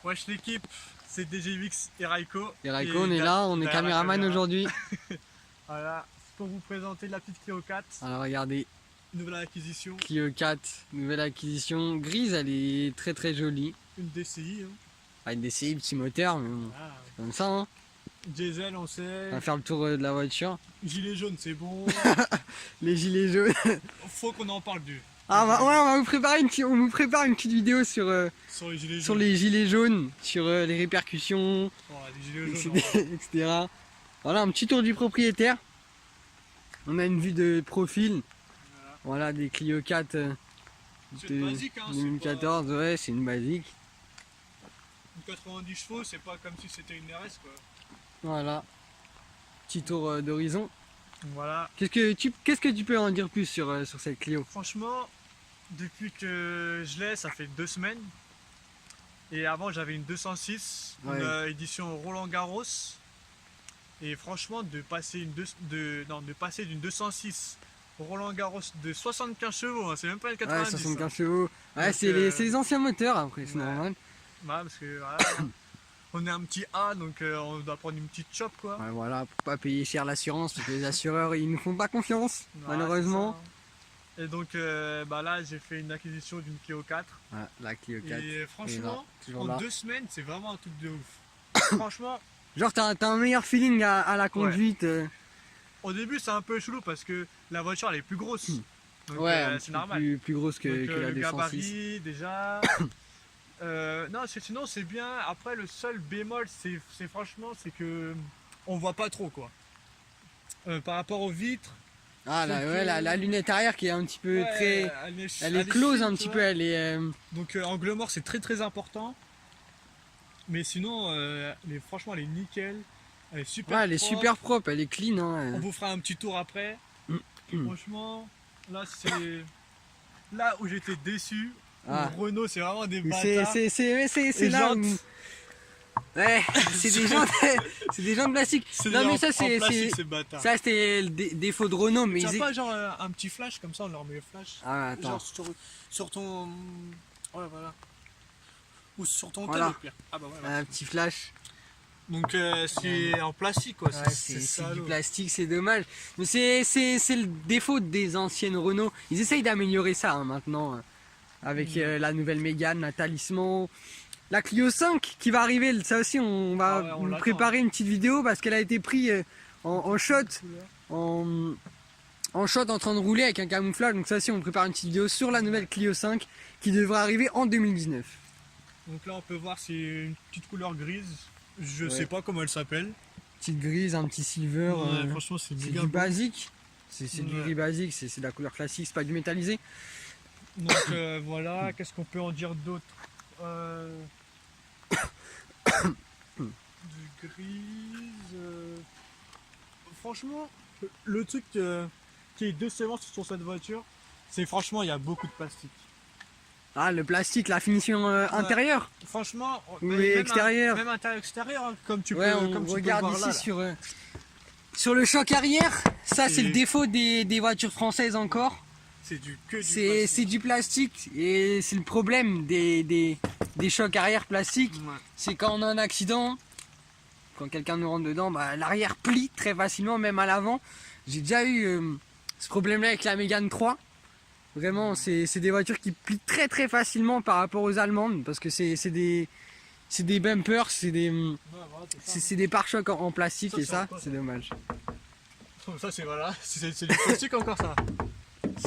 Wesh l'équipe, c'est DGVX et Raiko. Et Raiko, on est là, on est caméraman aujourd'hui. Voilà, c'est pour vous présenter la petite Clio 4. Alors regardez, Nouvelle acquisition. Clio 4, nouvelle acquisition grise, elle est très très jolie. Une DCI. Hein. Ah, une DCI, petit moteur, mais bon, Ah, c'est comme ça. Hein. diesel, on sait. On va faire le tour de la voiture. Gilet jaune, c'est bon. Les gilets jaunes. Faut qu'on en parle du. Ah bah, ouais, on va vous préparer on vous prépare une petite vidéo sur les gilets jaunes. sur les gilets jaunes, sur les répercussions, Les gilets jaunes, etc. Voilà, un petit tour du propriétaire. On a une vue de profil. Voilà, des Clio 4 de basique, hein, 2014. Pas... Ouais, c'est une basique. Une 90 chevaux, c'est pas comme si c'était une RS quoi. Voilà. Petit tour d'horizon. Voilà. Qu'est-ce que tu peux en dire plus sur cette Clio? Franchement, depuis que je l'ai, ça fait 2 semaines. Et avant, j'avais une 206, ouais. Une édition Roland Garros. Et franchement, de passer d'une 206 au Roland Garros de 75 chevaux, hein, c'est même pas une 90. Ouais, 75 chevaux. Ouais, c'est les anciens moteurs après, c'est normal. Ouais, parce que voilà, on est un petit A, donc on doit prendre une petite chop quoi. Ouais, voilà, pour pas payer cher l'assurance, parce que les assureurs ils nous font pas confiance, malheureusement. Et donc là, j'ai fait une acquisition d'une Clio 4. Ouais, la Clio 4. Et franchement, en 2 semaines, c'est vraiment un truc de ouf. Franchement. Genre, t'as un meilleur feeling à la conduite. Ouais. Au début, c'est un peu chelou parce que la voiture elle est plus grosse. Donc, ouais, c'est normal. Plus grosse que la 206. Le gabarit, déjà. Non, sinon c'est bien. Après, le seul bémol, c'est franchement, c'est que on voit pas trop quoi. Par rapport aux vitres. Ah là, ouais, la lunette arrière qui est un petit peu très. Elle est close un petit peu, elle est. Donc angle mort c'est très important. Mais sinon, franchement elle est nickel. Elle est super propre. Elle est super propre, elle est clean. Hein. On vous fera un petit tour après. Franchement, là c'est. Là où j'étais déçu. Renault c'est vraiment des bâtards. C'est là où... Ouais, c'est des jantes plastiques. Non mais ça ça c'était le défaut de Renault, mais ils pas genre un petit flash comme ça, on leur met le flash. Ah attends. Genre sur ton ouais voilà. Ou sur ton voilà. tel au pire. Ah bah voilà. Un petit flash. Donc c'est en plastique quoi, ouais, c'est du plastique, c'est dommage. Mais c'est le défaut des anciennes Renault. Ils essayent d'améliorer ça hein, maintenant avec la nouvelle Mégane, la Talisman. La Clio 5 qui va arriver, ça aussi on va vous préparer une petite vidéo parce qu'elle a été prise en shot, en shot en train de rouler avec un camouflage. Donc ça aussi on prépare une petite vidéo sur la nouvelle Clio 5 qui devrait arriver en 2019. Donc là on peut voir c'est une petite couleur grise, je sais pas comment elle s'appelle. Petite grise, un petit silver, franchement c'est du basique, c'est du gris basique, c'est de la couleur classique, c'est pas du métallisé. Donc voilà, qu'est-ce qu'on peut en dire d'autre du grise. Franchement, le truc qui est décevant sur cette voiture, c'est franchement il y a beaucoup de plastique. Ah le plastique, la finition intérieure. Franchement, oui, extérieur. Même intérieur, hein, comme tu on regarde ici là. Sur le choc arrière. Ça c'est le défaut des voitures françaises encore. C'est du plastique et c'est le problème des chocs arrière plastiques. Ouais. C'est quand on a un accident, quand quelqu'un nous rentre dedans, l'arrière plie très facilement, même à l'avant. J'ai déjà eu ce problème là avec la Mégane 3. Vraiment, c'est des voitures qui plient très facilement par rapport aux allemandes parce que c'est des bumpers, c'est des pare-chocs en plastique et ça, c'est dommage. Ça c'est voilà, c'est du plastique encore ça.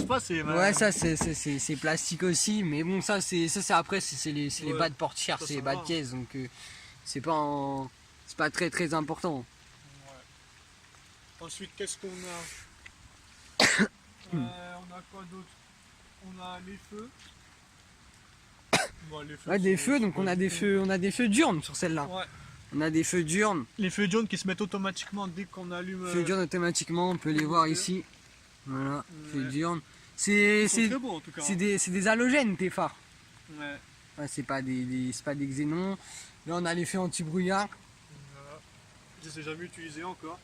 Ouais, ça c'est plastique aussi, mais bon ça c'est après c'est les bas de portière, c'est les bas de caisse, donc c'est pas très important. Ouais. Ensuite qu'est-ce qu'on a on a quoi d'autre? On a les feux. Bon, les feux ouais, des feux, donc on a des feux diurnes sur celle-là. Ouais. On a des feux diurnes. Les feux diurnes qui se mettent automatiquement dès qu'on allume. Feux diurnes automatiquement, on peut les voir ici. Voilà, feux diurnes. C'est des halogènes tes phares. Ouais. Ouais, c'est pas des xénons. Là on a les feux anti-brouillard. Voilà. Je les ai jamais utilisés encore.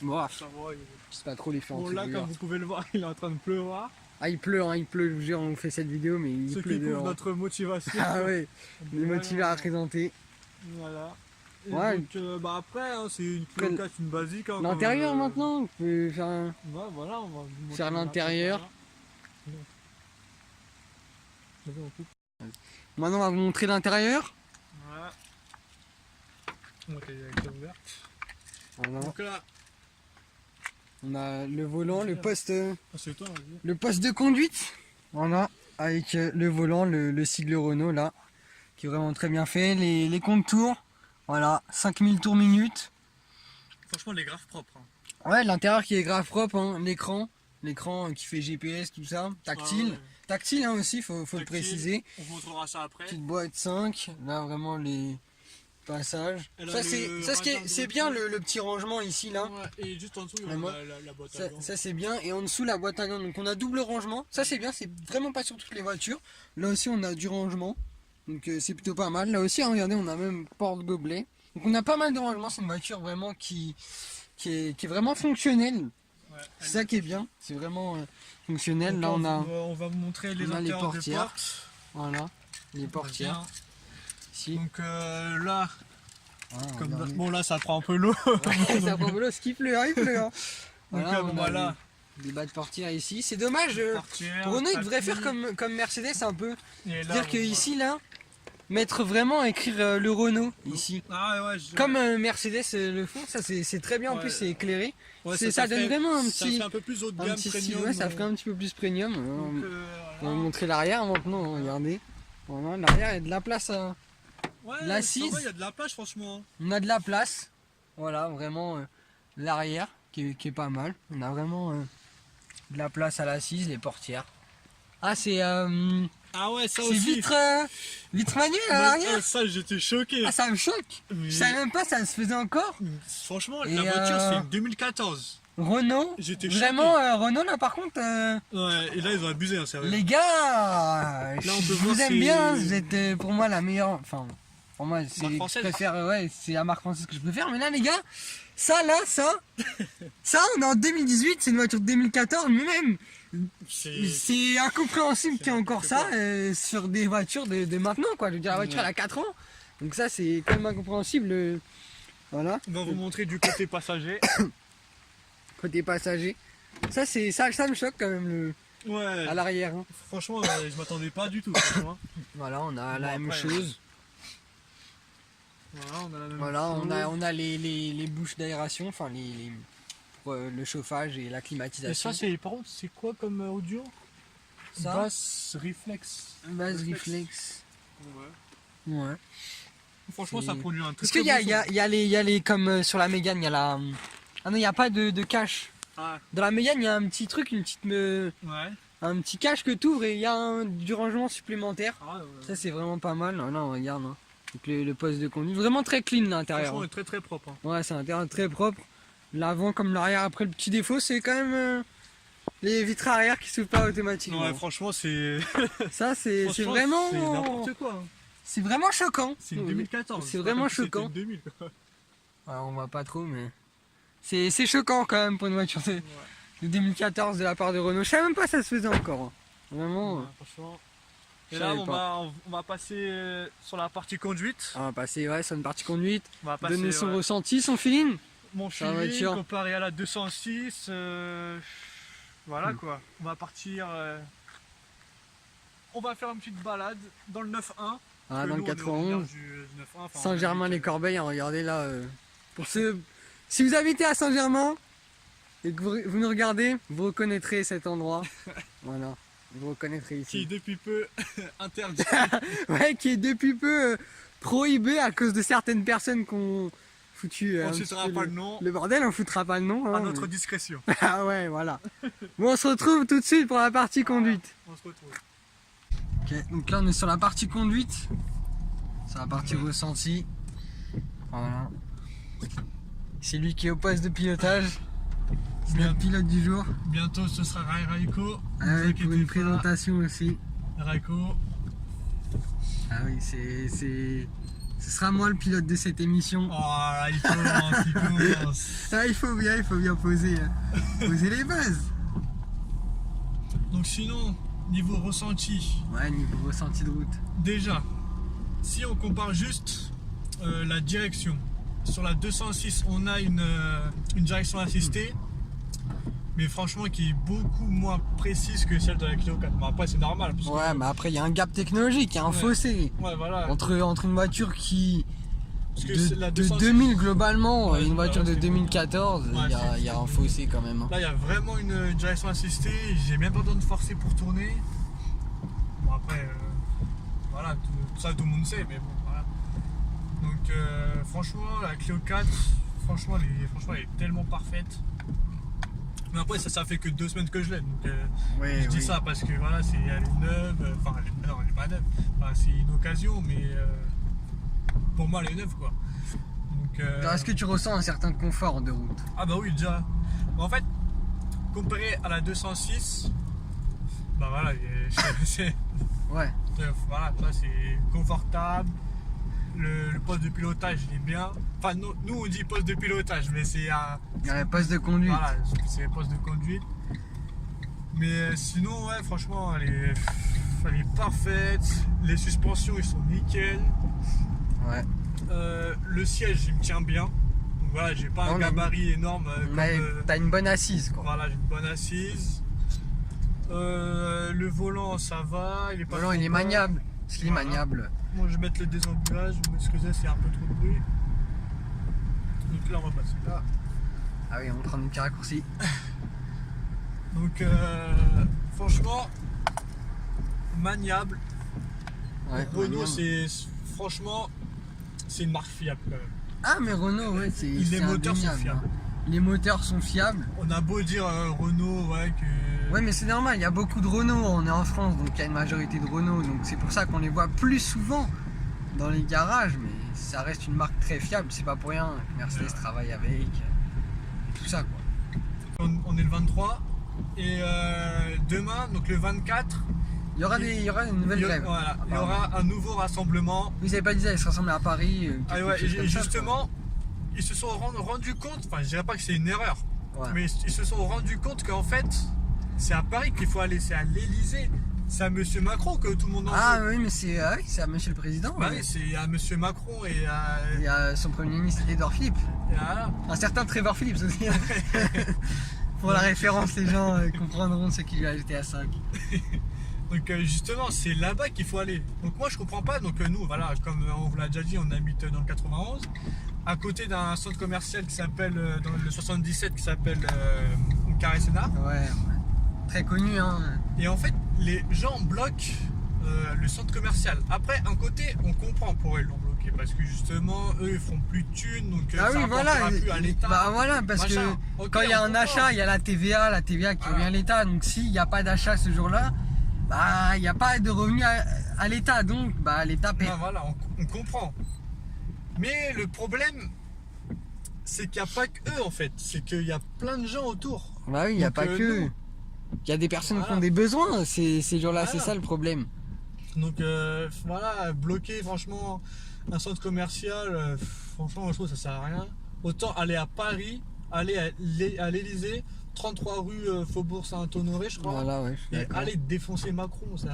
Bon, ça va, c'est pas trop les feux anti-brouillard. Là comme vous pouvez le voir, il est en train de pleuvoir. Ah, il pleut, je vous jure, on fait cette vidéo, mais il pleut dehors. C'est notre motivation. Ah ouais, on est motivé à présenter. Voilà. Et ouais. Donc, bah après, hein, c'est une cloquette, une basique. Hein, l'intérieur maintenant, on peut faire un... Ouais, voilà, on va faire l'intérieur. Maintenant, on va vous montrer l'intérieur. Voilà. Donc, elle est ouverte. Voilà. Donc là, on a le volant, le poste, toi, le poste de conduite. Voilà, avec le volant, le sigle Renault là, qui est vraiment très bien fait. Les contours, voilà, 5000 tours minute. Franchement, les graphes propres. Hein. Ouais, l'intérieur qui est grave propre, hein. L'écran qui fait GPS, tout ça, tactile. Ah ouais. Tactile hein, aussi, faut le préciser. On vous montrera ça après. Petite boîte 5, là vraiment les passages. Ça c'est bien le petit rangement ici là. Ouais, et juste en dessous on a la boîte à gants. Ça c'est bien, et en dessous la boîte à gants, donc on a double rangement. Ça c'est bien, c'est vraiment pas sur toutes les voitures. Là aussi on a du rangement, donc c'est plutôt pas mal. Là aussi hein, regardez, on a même porte-gobelet. Donc on a pas mal de rangement, c'est une voiture vraiment qui est vraiment fonctionnelle. Ouais, c'est ça qui est bien, c'est vraiment fonctionnel. Là on va vous montrer les portières. Voilà, les portières. Ici. Donc là, bon là ça prend un peu l'eau. Ça prend un peu l'eau, ce qui pleut, hein, il pleut. Hein. Voilà, donc voilà. Des bas de portières ici. C'est dommage, Renault il devrait faire comme Mercedes un peu. C'est-à-dire que ici là, mettre vraiment écrire le Renault ici. Ah ouais, comme Mercedes le font, ça c'est très bien, en plus c'est éclairé. Ouais, ça donne vraiment un petit, un peu plus haut de gamme, premium. Ouais, ça ferait un petit peu plus premium. Donc, on va montrer l'arrière maintenant, regardez. Voilà, l'arrière, il y a de la place à l'assise. Il y a de la place franchement. On a de la place. Voilà, vraiment l'arrière qui est pas mal. On a vraiment de la place à l'assise, les portières. Ah, c'est ah ouais, ça aussi. Vitre manuelle à l'arrière. Ça, j'étais choqué. Ah, ça me choque. Je savais même pas ça se faisait encore. Franchement, la voiture c'est 2014. Renault. J'étais vraiment Renault là par contre. Ouais, et là ils ont abusé, hein, sérieux. Les gars, là, je vous aime bien. Vous êtes pour moi la meilleure. Enfin, pour moi, je préfère. Ouais, c'est la marque française que je préfère. Mais là, les gars, ça, on est en 2018. C'est une voiture de 2014, mais même. C'est incompréhensible qu'il y ait encore ça sur des voitures de maintenant, quoi. Je veux dire, la voiture elle a 4 ans, donc ça c'est quand même incompréhensible. Voilà. On va vous montrer du côté passager. Côté passager, ça me choque quand même à l'arrière. Hein. Franchement, je m'attendais pas du tout. Voilà, on a la même chose. Voilà, on a les bouches d'aération, enfin le chauffage et la climatisation. Et ça, par contre, c'est quoi comme audio? Bass reflex. Bass reflex. Ouais. Franchement, ça produit un truc. Parce qu'il y a les comme sur la Mégane, il y a la. Ah non, il n'y a pas de cache. Ah. Dans la Mégane, il y a un petit truc, un petit cache que tu ouvres et il y a du rangement supplémentaire. Ah, ouais. Ça, c'est vraiment pas mal. Là, on regarde. Hein. Donc, le poste de conduite, vraiment très clean l'intérieur. Franchement, très très propre. Hein. Ouais, c'est un intérieur très propre. L'avant comme l'arrière. Après, le petit défaut, c'est quand même les vitres arrière qui s'ouvrent pas automatiquement. Ouais, franchement, c'est. Ça, c'est vraiment. C'est n'importe quoi. Hein. C'est vraiment choquant. C'est 2014. C'est vraiment choquant. 2000. Ouais, on voit pas trop, mais. C'est choquant quand même pour une voiture de 2014 de la part de Renault. Je savais même pas ça se faisait encore. Hein. Vraiment. Ouais, franchement. Et là, on va passer sur la partie conduite. On va passer sur une partie conduite. On va donner son ressenti, son feeling. Mon feeling comparé à la 206. Voilà quoi. On va partir. On va faire une petite balade dans le 9.1. Ah, dans le 91. Saint-Germain-les-Corbeilles, regardez là. Pour ceux. Si vous habitez à Saint-Germain et que vous nous regardez, vous reconnaîtrez cet endroit. Voilà. Vous reconnaîtrez ici. Qui est depuis peu interdit. Ouais, qui est depuis peu prohibé à cause de certaines personnes qui ont foutu. On ne citera pas le nom. Le bordel, on ne foutra pas le nom. À notre discrétion. Ah ouais, voilà. Bon, on se retrouve tout de suite pour la partie conduite. On se retrouve. Ok, donc là on est sur la partie conduite. C'est la partie ressenti. Voilà. C'est lui qui est au poste de pilotage. C'est le pilote du jour. Bientôt ce sera Raiko. Ah oui, pour une présentation aussi. Raiko. Ah oui, ce sera moi le pilote de cette émission. Oh là, il commence. Ah, il faut bien poser les bases. Donc Donc sinon, niveau ressenti. Ouais, niveau ressenti de route. Déjà, si on compare juste la direction. Sur la 206, on a une direction assistée. Mais franchement qui est beaucoup moins précise que celle de la Clio 4. Bon, après c'est normal. Parce ouais, mais après il y a un gap technologique, il y a un fossé. Ouais, voilà. Entre une voiture qui... la de 2000 globalement, une voiture de 2014, il y a un fossé quand même. Hein. Là il y a vraiment une direction assistée, j'ai même pas besoin de forcer pour tourner. Bon après, voilà, tout ça tout le monde sait, mais bon voilà. Donc franchement la Clio 4, franchement elle est tellement parfaite. Mais après ça fait que 2 semaines que je l'ai, donc je dis ça parce que voilà, elle est neuve, enfin non elle est pas neuve, enfin, c'est une occasion, mais pour moi elle est neuve quoi. Donc, est-ce que tu ressens un certain confort de route? Ah bah oui déjà. En fait, comparé à la 206, bah voilà, c'est ouais. Voilà, c'est confortable. Le poste de pilotage il est bien. Enfin nous on dit poste de pilotage mais c'est un poste de conduite. Voilà, c'est le poste de conduite. Mais sinon ouais franchement elle est parfaite. Les suspensions ils sont nickel. Ouais. Le siège il me tient bien. Donc voilà, j'ai pas un gabarit énorme. Mais t'as une bonne assise quoi. Voilà, j'ai une bonne assise. Le volant ça va, il est pas. Le volant il est maniable. Il est maniable. Moi je vais mettre le désembouillage, vous m'excusez s'il y a un peu trop de bruit. Donc là on va passer là. Ah oui, on prend un petit raccourci. Donc franchement, maniable. Ouais, Renault franchement, c'est une marque fiable quand même. Ah mais Renault ouais, les moteurs sont fiables. Hein. Les moteurs sont fiables. On a beau dire Renault, ouais que... Ouais mais c'est normal, il y a beaucoup de Renault, on est en France donc il y a une majorité de Renault, donc c'est pour ça qu'on les voit plus souvent dans les garages, mais ça reste une marque très fiable, c'est pas pour rien que Mercedes travaille avec et tout ça quoi. On est le 23 et demain, donc le 24, il y aura une nouvelle grève. Voilà, il y aura un nouveau rassemblement. Vous avez pas dit ça, ils se rassemblent à Paris. Et justement, ils se sont rendus compte, enfin je dirais pas que c'est une erreur, mais ils se sont rendus compte qu'en fait c'est à Paris qu'il faut aller, c'est à l'Elysée, c'est à monsieur Macron que tout le monde en veut. Oui mais c'est à monsieur le président. Bah oui, c'est à monsieur Macron et à son premier ministre Édouard Philippe. Voilà. Un certain Trevor Phillips aussi. Pour la référence, les gens comprendront ce qui lui a ajouté à 5. Donc justement c'est là-bas qu'il faut aller. Donc moi je comprends pas, donc nous voilà, comme on vous l'a déjà dit, on habite dans le 91, à côté d'un centre commercial qui s'appelle, dans le 77 qui s'appelle Carré Sénat. Ouais, très connu hein. Et en fait les gens bloquent le centre commercial. Après un côté on comprend pourquoi ils l'ont bloqué, parce que justement eux ils feront plus de thunes, donc ça rapportera plus à l'État. Bah voilà, parce que quand il y a un achat, il y a la TVA qui revient à l'État, donc s'il n'y a pas d'achat ce jour-là, bah il n'y a pas de revenus à l'État, donc bah l'État paie. Ah, voilà, on comprend. Mais le problème, c'est qu'il n'y a pas que eux en fait, c'est qu'il y a plein de gens autour. Bah oui, il n'y a pas que eux. Il y a des personnes qui ont des besoins ces jours-là, c'est ça le problème. Donc voilà, bloquer franchement un centre commercial, franchement je trouve que ça sert à rien. Autant aller à Paris, aller à l'Elysée, 33 rue Faubourg Saint-Honoré je crois, voilà, ouais, et aller défoncer Macron ça.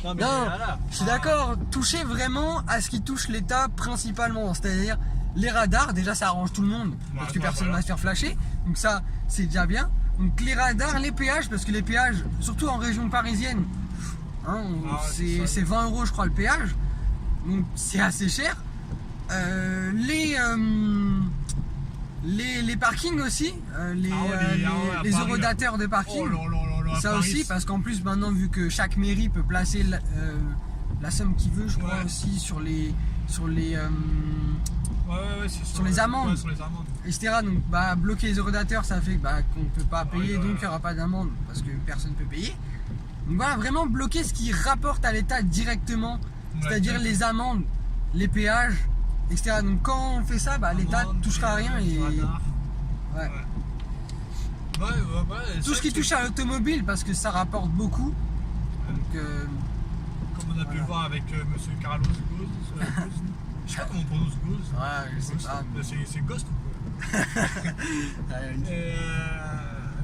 Non, voilà. Je suis d'accord, toucher vraiment à ce qui touche l'État principalement, c'est-à-dire les radars, déjà ça arrange tout le monde, parce que personne ne va se faire flasher, donc ça c'est déjà bien. Donc les radars, les péages, parce que les péages, surtout en région parisienne, hein, c'est 20 € je crois le péage, donc c'est assez cher. Les parkings aussi, les eurodateurs de parking, ça aussi, parce qu'en plus maintenant vu que chaque mairie peut placer la somme qu'il veut, je crois aussi sur les amendes, etc. Donc bloquer les eurodateurs, ça fait qu'on ne peut pas payer, donc il n'y aura pas d'amende parce que personne ne peut payer. Donc voilà, vraiment bloquer ce qui rapporte à l'État directement, c'est-à-dire les amendes, les péages, etc. Donc quand on fait ça, l'État ne touchera à rien et tout ce qui touche à l'automobile parce que ça rapporte beaucoup. Donc, comme on a pu le voir avec monsieur Carlos Ghosn. Je sais pas comment on prononce Ghosn. Ouais, je sais pas. C'est Ghost ou quoi.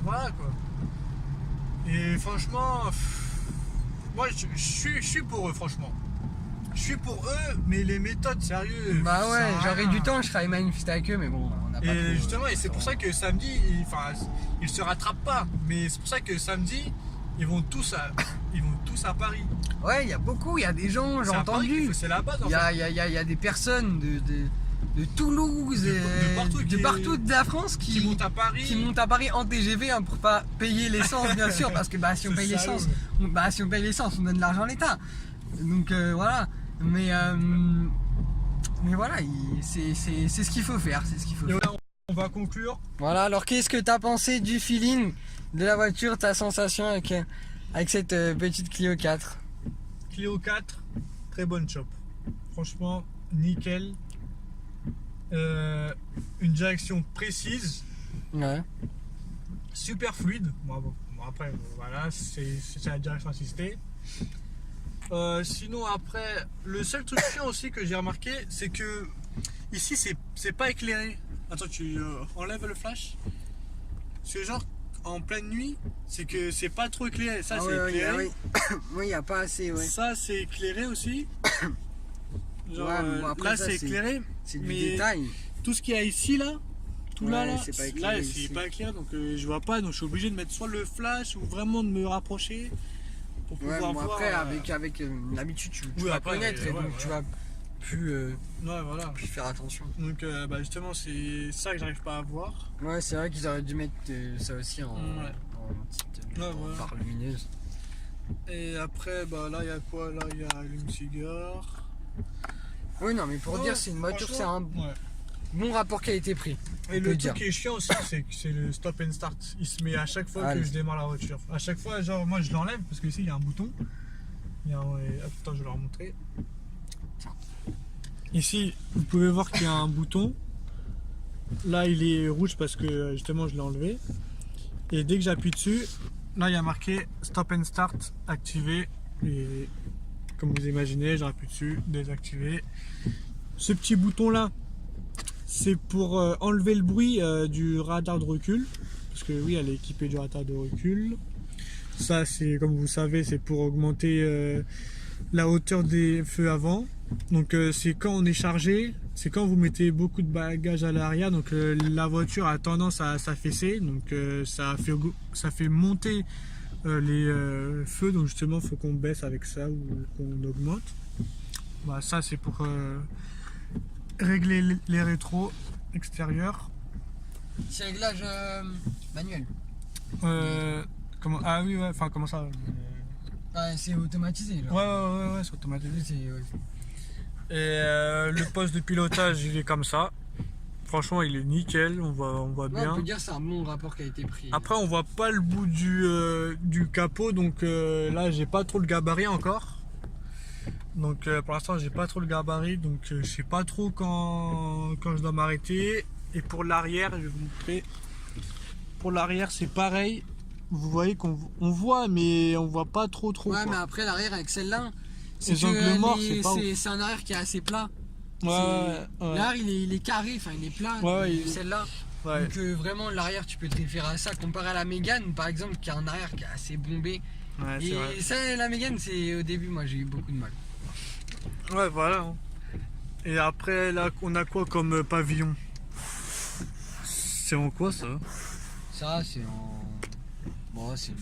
Voilà quoi. Et franchement, moi je suis pour eux, franchement. Je suis pour eux, mais les méthodes, sérieux. Bah ouais, j'aurais du temps, je serais manifester avec eux, mais bon, on n'a pas. Et justement, et c'est pour ça que samedi, ils se rattrapent pas. Mais c'est pour ça que samedi, ils vont tous à Paris. Ouais, il y a beaucoup, il y a des gens, j'ai entendu. C'est la base. Il y a des personnes de Toulouse, de partout de la France qui montent à Paris. Qui montent à Paris en TGV hein, pour pas payer l'essence, bien sûr, parce que bah, si on paye l'essence, on donne de l'argent à l'État. Donc voilà. Mais voilà, c'est ce qu'il faut faire. C'est ce qu'il faut faire. Là, on va conclure. Voilà, alors qu'est-ce que tu as pensé du feeling de la voiture, ta sensation avec cette petite Clio 4? Clio 4, très bonne chop. Franchement, nickel. Une direction précise. Ouais. Super fluide. Bon, après, voilà, c'est la direction assistée. Sinon après, le seul truc chiant aussi que j'ai remarqué, c'est que ici c'est pas éclairé. Attends, tu enlèves le flash. C'est genre en pleine nuit, c'est que c'est pas trop éclairé. Ça c'est éclairé. Oui, il n'y a pas assez. Ouais. Ça c'est éclairé aussi. Genre, bon, après, là c'est éclairé. C'est du détail. Tout ce qu'il y a ici là, tout là, c'est pas éclairé. Là c'est pas éclairé, donc je vois pas, donc je suis obligé de mettre soit le flash ou vraiment de me rapprocher. Ouais, bon, voir, après avec l'habitude tu vas connaître et donc tu vas plus faire attention. Donc justement c'est ça que j'arrive pas à voir. Ouais, c'est vrai qu'ils auraient dû mettre ça aussi en petite barre lumineuse. Et après là il y a quoi? Là il y a allume-cigare. Oui non mais pour dire c'est une voiture, c'est un bon rapport qualité-prix. Et le truc qui est chiant aussi, c'est le stop and start. Il se met à chaque fois que je démarre la voiture. À chaque fois, genre moi je l'enlève parce que ici il y a un bouton. Attends, je vais leur montrer. Ici, vous pouvez voir qu'il y a un bouton. Là, il est rouge parce que justement je l'ai enlevé. Et dès que j'appuie dessus, là il y a marqué stop and start activé. Et comme vous imaginez, j'appuie dessus, désactivé. Ce petit bouton là, c'est pour enlever le bruit du radar de recul, parce que oui, elle est équipée du radar de recul. Ça, c'est comme vous savez, c'est pour augmenter la hauteur des feux avant. Donc c'est quand on est chargé, c'est quand vous mettez beaucoup de bagages à l'arrière, donc la voiture a tendance à s'affaisser, donc ça fait monter les feux, donc justement il faut qu'on baisse avec ça ou qu'on augmente. Bah, ça c'est pour régler les rétros extérieurs. C'est réglage manuel. Comment? Ah oui, ouais, enfin comment ça? C'est automatisé. Genre. Ouais, c'est automatisé. Et le poste de pilotage, il est comme ça. Franchement, il est nickel, on voit bien. On peut dire que c'est un bon rapport qui a été pris. Après, on voit pas le bout du capot, donc là, j'ai pas trop le gabarit encore. Donc pour l'instant j'ai pas trop le gabarit, donc je sais pas trop quand je dois m'arrêter. Et pour l'arrière, je vais vous montrer. Pour l'arrière c'est pareil. Vous voyez qu'on voit, mais on voit pas trop. Ouais, mais après l'arrière avec celle-là, c'est un arrière qui est assez plat. Ouais. L'arrière il est carré, enfin il est plat. Celle-là. Ouais. Donc vraiment l'arrière tu peux te référer à ça comparé à la Mégane par exemple qui a un arrière qui est assez bombé. Ouais, et ça la Mégane c'est au début moi j'ai eu beaucoup de mal. Ouais voilà. Et après là on a quoi comme pavillon? C'est en quoi ça? Ça c'est en... Bon c'est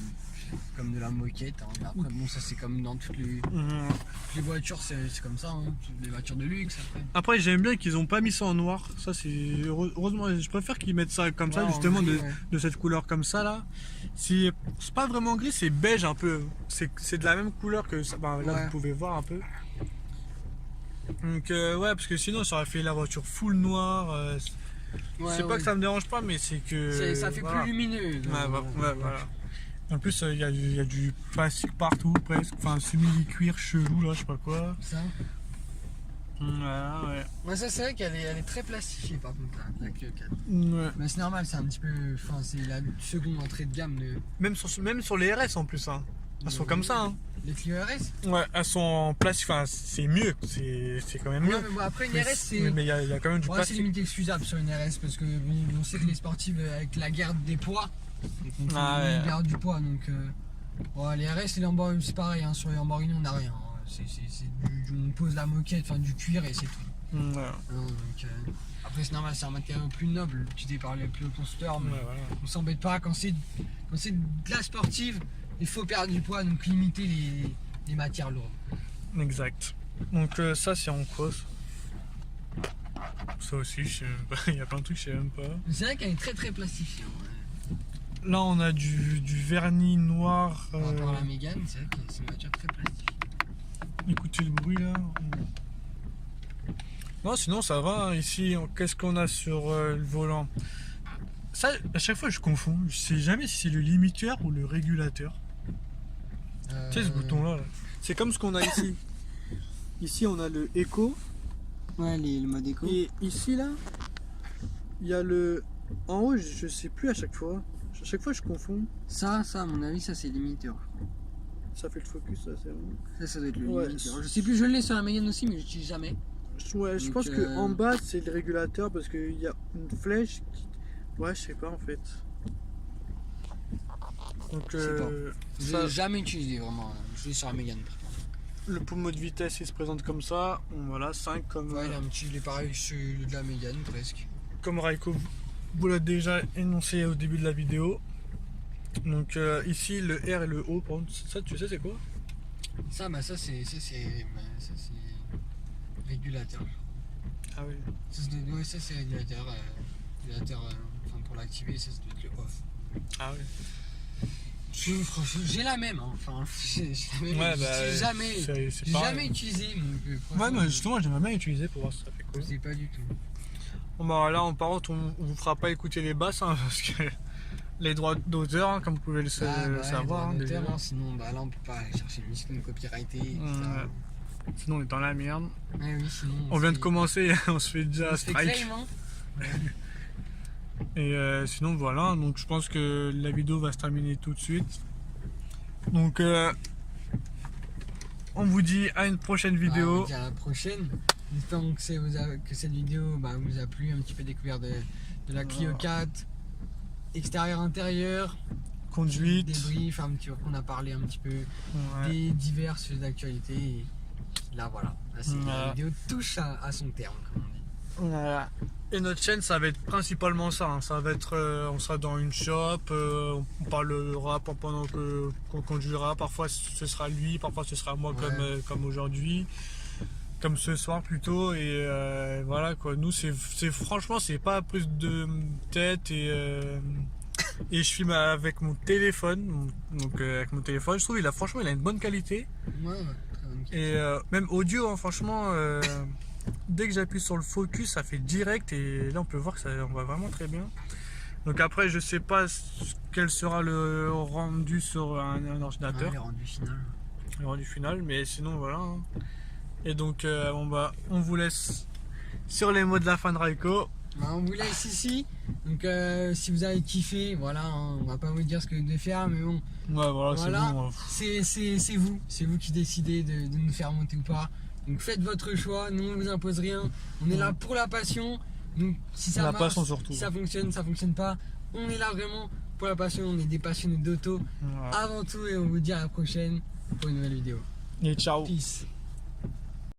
comme de la moquette. Hein. Après bon ça c'est comme dans toutes les voitures c'est comme ça, hein. Les voitures de luxe après. Après j'aime bien qu'ils ont pas mis ça en noir. Ça c'est heureusement, je préfère qu'ils mettent ça comme ça justement gris, de cette couleur comme ça là. C'est pas vraiment gris, c'est beige un peu. C'est de la même couleur que ça. Bah, là vous pouvez voir un peu. Donc ouais parce que sinon ça aurait fait la voiture full noire. C'est pas que ça me dérange pas mais c'est que ça fait plus lumineux. Voilà. En plus il y a du plastique partout presque. Enfin semi-cuir chelou là je sais pas quoi. Ça. Voilà, ouais. Ça c'est vrai qu'elle est très plastifiée par contre la Clio 4. Ouais. Mais c'est normal, c'est un petit peu. Enfin c'est la seconde entrée de gamme de. Même sur les RS en plus hein. Elles sont comme ça hein. Les Clio RS? Ouais, elles sont en plastique, enfin c'est mieux, c'est quand même mieux. Ouais, mais bon, après une RS c'est. Mais il y a quand même du plastique. C'est limite excusable sur une RS parce que bon, on sait que les sportives avec la guerre des poids, ils perdent du poids donc. Ouais, les RS et les Lamborghini, c'est pareil, hein. Sur les Lamborghini, on n'a rien. Hein. On pose la moquette, enfin du cuir et c'est tout. Voilà. Donc, après, c'est normal, c'est un matériau plus noble, utilisé par les plus hauts constructeurs, mais voilà. on s'embête pas. Quand c'est de la sportive, il faut perdre du poids, donc limiter les matières lourdes. Exact. Donc ça c'est en cross. Ça aussi, je sais même pas. Il y a plein de trucs, je sais même pas. C'est vrai qu'elle est très très plastifiée. Ouais. Là on a du vernis noir. Par rapport à la Mégane, c'est vrai que c'est une voiture très plastifiée. Écoutez le bruit là. Non, sinon ça va. Hein. Ici, qu'est-ce qu'on a sur le volant? Ça, à chaque fois je confonds. Je sais jamais si c'est le limiteur ou le régulateur. Tu sais ce bouton là. C'est comme ce qu'on a ici. Ici on a le éco. Ouais, le mode éco. Et ici là, il y a le. En haut, je sais plus à chaque fois. À chaque fois je confonds. Ça, à mon avis, ça c'est limiteur. Ça fait le focus, ça c'est bon. Ça doit être le limiteur. Je sais plus, je l'ai sur la Mégane aussi, mais je l'utilise jamais. Ouais, je pense que en bas c'est le régulateur parce qu'il y a une flèche qui. Ouais, je sais pas en fait. Donc, je l'ai jamais utilisé vraiment. Je l'ai sur la Mégane. Le pommeau de vitesse il se présente comme ça. Voilà, 5 comme. Ouais, il est pareil sur de la Mégane presque. Comme Raiko vous l'a déjà énoncé au début de la vidéo. Donc ici le R et le O, par contre, ça tu sais c'est quoi? Ça c'est régulateur. Ah oui. Ça c'est régulateur. Enfin pour l'activer, ça doit être le off. Ah oui. J'ai la même, hein. Enfin, j'ai la même. Ouais, bah, j'ai jamais utilisé. Donc, ouais, mais justement, j'aimerais bien utiliser pour voir si ça fait quoi. Je sais pas du tout. Bon, bah là, par contre, on vous fera pas écouter les basses, hein, parce que les droits d'auteur, hein, comme vous pouvez le savoir. Hein, sinon, bah là, on peut pas aller chercher une musique copyrightée. Sinon, on est dans la merde. Ouais, oui, sinon, on vient de commencer, on se fait déjà strike. Claim, hein. Et sinon voilà, donc je pense que la vidéo va se terminer tout de suite. Donc on vous dit à une prochaine vidéo. On dit à la prochaine. J'espère que cette vidéo vous a plu, un petit peu découvert de la Clio 4, extérieur, intérieur, conduite, débrief, un petit peu qu'on a parlé un petit peu des divers sujets d'actualité. Et là voilà, la vidéo touche à son terme comme on dit. Voilà. Et notre chaîne ça va être principalement ça, hein. Ça va être on sera dans une shop, on parlera pendant qu'on conduira, parfois ce sera lui, parfois ce sera moi comme aujourd'hui, comme ce soir plutôt, et voilà quoi. Nous c'est franchement c'est pas plus de tête, et je filme avec mon téléphone, donc avec mon téléphone je trouve franchement il a une bonne qualité, très bonne qualité. Et même audio, hein, franchement dès que j'appuie sur le focus ça fait direct, et là on peut voir que ça on va vraiment très bien. Donc après je sais pas quel sera le rendu sur un ordinateur, le rendu final, mais sinon voilà, hein. Et donc on vous laisse sur les mots de la fin de Raiko. On vous laisse ici, donc si vous avez kiffé, voilà, hein, on va pas vous dire ce que vous devez faire, mais bon, voilà, c'est vous qui décidez de nous faire monter ou pas. Donc faites votre choix, nous on vous impose rien, on est là pour la passion. Donc si ça marche, si ça fonctionne pas, on est là vraiment pour la passion, on est des passionnés d'auto avant tout, et on vous dit à la prochaine pour une nouvelle vidéo. Et ciao. Peace.